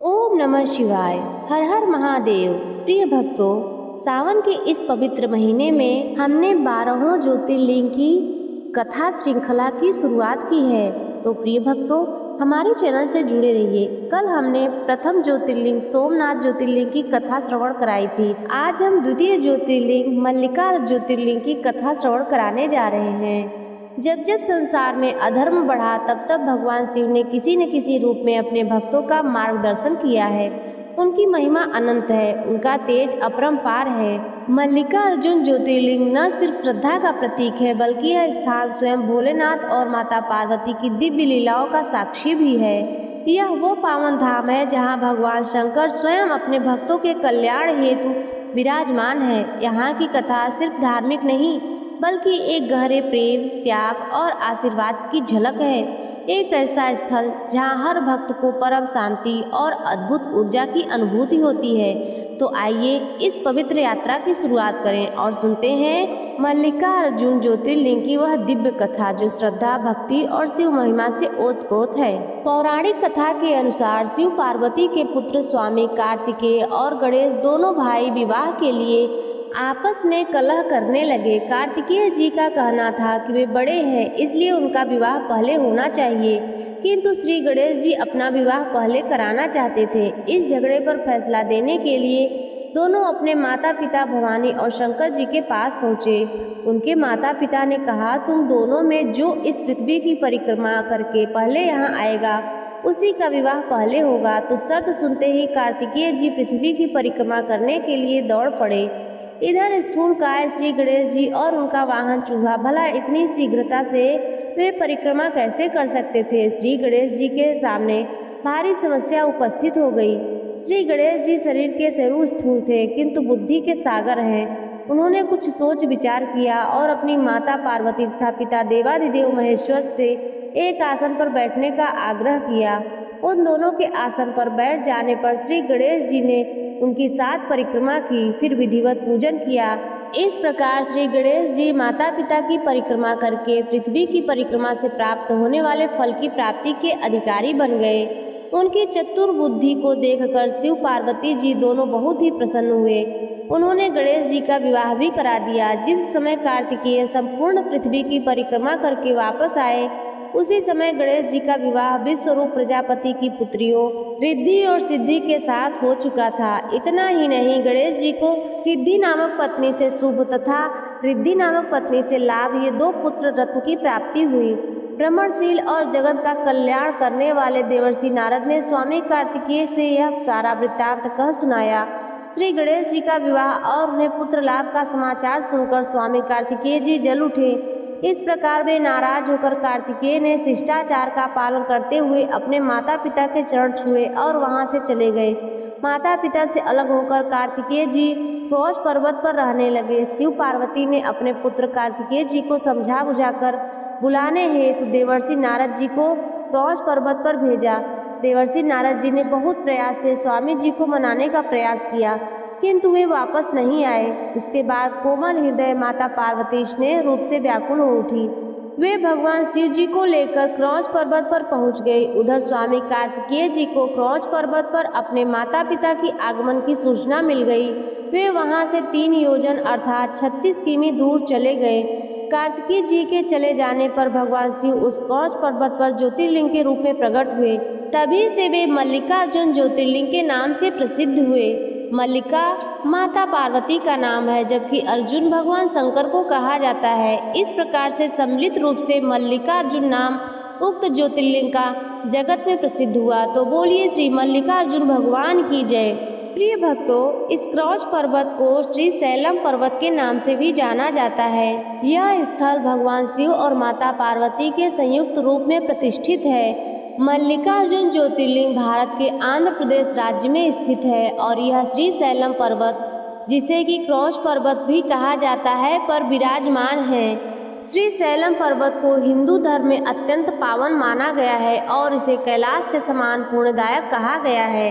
ओम नमः शिवाय। हर हर महादेव। प्रिय भक्तों, सावन के इस पवित्र महीने में हमने 12 ज्योतिर्लिंग की कथा श्रृंखला की शुरुआत की है। तो प्रिय भक्तों, हमारे चैनल से जुड़े रहिए। कल हमने प्रथम ज्योतिर्लिंग सोमनाथ ज्योतिर्लिंग की कथा श्रवण कराई थी। आज हम द्वितीय ज्योतिर्लिंग मल्लिका ज्योतिर्लिंग की कथा श्रवण कराने जा रहे हैं। जब जब संसार में अधर्म बढ़ा, तब तब भगवान शिव ने किसी न किसी रूप में अपने भक्तों का मार्गदर्शन किया है। उनकी महिमा अनंत है, उनका तेज अपरंपार है। मल्लिकार्जुन ज्योतिर्लिंग न सिर्फ श्रद्धा का प्रतीक है, बल्कि यह स्थान स्वयं भोलेनाथ और माता पार्वती की दिव्य लीलाओं का साक्षी भी है। यह वो पावन धाम है जहाँ भगवान शंकर स्वयं अपने भक्तों के कल्याण हेतु विराजमान है। यहाँ की कथा सिर्फ धार्मिक नहीं, बल्कि एक गहरे प्रेम, त्याग और आशीर्वाद की झलक है। एक ऐसा स्थल जहाँ हर भक्त को परम शांति और अद्भुत ऊर्जा की अनुभूति होती है। तो आइए इस पवित्र यात्रा की शुरुआत करें और सुनते हैं मल्लिकार्जुन ज्योतिर्लिंग की वह दिव्य कथा, जो श्रद्धा, भक्ति और शिव महिमा से ओतप्रोत है। पौराणिक कथा के अनुसार शिव पार्वती के पुत्र स्वामी कार्तिकेय और गणेश दोनों भाई विवाह के लिए आपस में कलह करने लगे। कार्तिकेय जी का कहना था कि वे बड़े हैं, इसलिए उनका विवाह पहले होना चाहिए, किंतु श्री गणेश जी अपना विवाह पहले कराना चाहते थे। इस झगड़े पर फैसला देने के लिए दोनों अपने माता पिता भवानी और शंकर जी के पास पहुँचे। उनके माता पिता ने कहा, तुम दोनों में जो इस पृथ्वी की परिक्रमा करके पहले यहाँ आएगा, उसी का विवाह पहले होगा। तो शर्त सुनते ही कार्तिकेय जी पृथ्वी की परिक्रमा करने के लिए दौड़ पड़े। इधर स्थूलकाय श्री गणेश जी और उनका वाहन चूहा, भला इतनी शीघ्रता से वे परिक्रमा कैसे कर सकते थे। श्री गणेश जी के सामने भारी समस्या उपस्थित हो गई। श्री गणेश जी शरीर के स्वरूप स्थूल थे, किंतु बुद्धि के सागर हैं। उन्होंने कुछ सोच विचार किया और अपनी माता पार्वती तथा पिता देवाधिदेव महेश्वर से एक आसन पर बैठने का आग्रह किया। उन दोनों के आसन पर बैठ जाने पर श्री गणेश जी ने उनकी 7 परिक्रमा की, फिर विधिवत पूजन किया। इस प्रकार श्री गणेश जी माता पिता की परिक्रमा करके पृथ्वी की परिक्रमा से प्राप्त होने वाले फल की प्राप्ति के अधिकारी बन गए। उनकी चतुर बुद्धि को देखकर शिव पार्वती जी दोनों बहुत ही प्रसन्न हुए। उन्होंने गणेश जी का विवाह भी करा दिया। जिस समय कार्तिकेय संपूर्ण पृथ्वी की परिक्रमा करके वापस आए, उसी समय गणेश जी का विवाह विश्वरूप प्रजापति की पुत्रियों रिद्धि और सिद्धि के साथ हो चुका था। इतना ही नहीं, गणेश जी को सिद्धि नामक पत्नी से शुभ तथा रिद्धि नामक पत्नी से लाभ, ये 2 पुत्र रत्न की प्राप्ति हुई। भ्रमणशील और जगत का कल्याण करने वाले देवर्षि नारद ने स्वामी कार्तिकेय से यह सारा वृत्तांत कह सुनाया। श्री गणेश जी का विवाह और उन्हें पुत्र लाभ का समाचार सुनकर स्वामी कार्तिकेय जी जल उठे। इस प्रकार वे नाराज होकर कार्तिकेय ने शिष्टाचार का पालन करते हुए अपने माता पिता के चरण छुए और वहां से चले गए। माता पिता से अलग होकर कार्तिकेय जी क्रौच पर्वत पर रहने लगे। शिव पार्वती ने अपने पुत्र कार्तिकेय जी को समझा बुझाकर बुलाने हेतु देवर्षि नारद जी को क्रौच पर्वत पर भेजा। देवर्षि नारद जी ने बहुत प्रयास से स्वामी जी को मनाने का प्रयास किया, किंतु वे वापस नहीं आए। उसके बाद कोमल हृदय माता पार्वती स्नेह रूप से व्याकुल हो उठी। वे भगवान शिव जी को लेकर क्रौच पर्वत पर पहुंच गए। उधर स्वामी कार्तिकेय जी को क्रौच पर्वत पर अपने माता पिता की आगमन की सूचना मिल गई। वे वहां से 3 योजन अर्थात 36 किमी दूर चले गए। कार्तिकेय जी के चले जाने पर भगवान शिव उस क्रौच पर्वत पर ज्योतिर्लिंग के रूप में प्रकट हुए। तभी से वे मल्लिकार्जुन ज्योतिर्लिंग के नाम से प्रसिद्ध हुए। मल्लिका माता पार्वती का नाम है, जबकि अर्जुन भगवान शंकर को कहा जाता है। इस प्रकार से सम्मिलित रूप से मल्लिकार्जुन नाम उक्त ज्योतिर्लिंग का जगत में प्रसिद्ध हुआ। तो बोलिए श्री मल्लिकार्जुन भगवान की जय। प्रिय भक्तों, इस क्रौच पर्वत को श्री शैलम पर्वत के नाम से भी जाना जाता है। यह स्थल भगवान शिव और माता पार्वती के संयुक्त रूप में प्रतिष्ठित है। मल्लिकार्जुन ज्योतिर्लिंग भारत के आंध्र प्रदेश राज्य में स्थित है और यह श्री शैलम पर्वत, जिसे कि क्रौच पर्वत भी कहा जाता है, पर विराजमान है। श्री शैलम पर्वत को हिंदू धर्म में अत्यंत पावन माना गया है और इसे कैलाश के समान पुण्यदायक कहा गया है।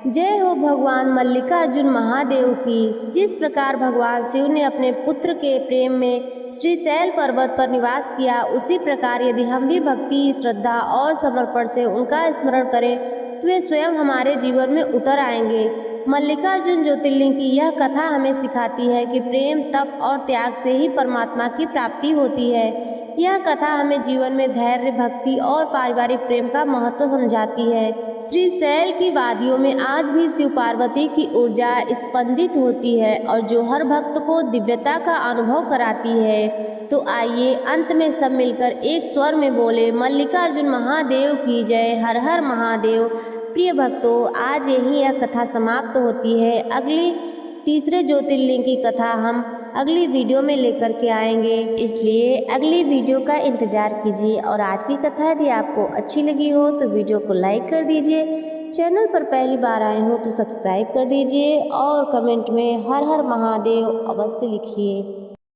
जय हो भगवान मल्लिकार्जुन महादेव की। जिस प्रकार भगवान शिव ने अपने पुत्र के प्रेम में श्री शैल पर्वत पर निवास किया, उसी प्रकार यदि हम भी भक्ति, श्रद्धा और समर्पण से उनका स्मरण करें तो वे स्वयं हमारे जीवन में उतर आएंगे। मल्लिकार्जुन ज्योतिर्लिंग की यह कथा हमें सिखाती है कि प्रेम, तप और त्याग से ही परमात्मा की प्राप्ति होती है। यह कथा हमें जीवन में धैर्य, भक्ति और पारिवारिक प्रेम का महत्व समझाती है। श्रीशैल की वादियों में आज भी शिव पार्वती की ऊर्जा स्पंदित होती है और जो हर भक्त को दिव्यता का अनुभव कराती है। तो आइए अंत में सब मिलकर एक स्वर में बोले, मल्लिकार्जुन महादेव की जय, हर हर महादेव। प्रिय भक्तों, आज यही यह कथा समाप्त होती है। अगली तीसरे ज्योतिर्लिंग की कथा हम अगली वीडियो में लेकर के आएंगे, इसलिए अगली वीडियो का इंतजार कीजिए। और आज की कथा यदि आपको अच्छी लगी हो तो वीडियो को लाइक कर दीजिए, चैनल पर पहली बार आए हो तो सब्सक्राइब कर दीजिए और कमेंट में हर हर महादेव अवश्य लिखिए।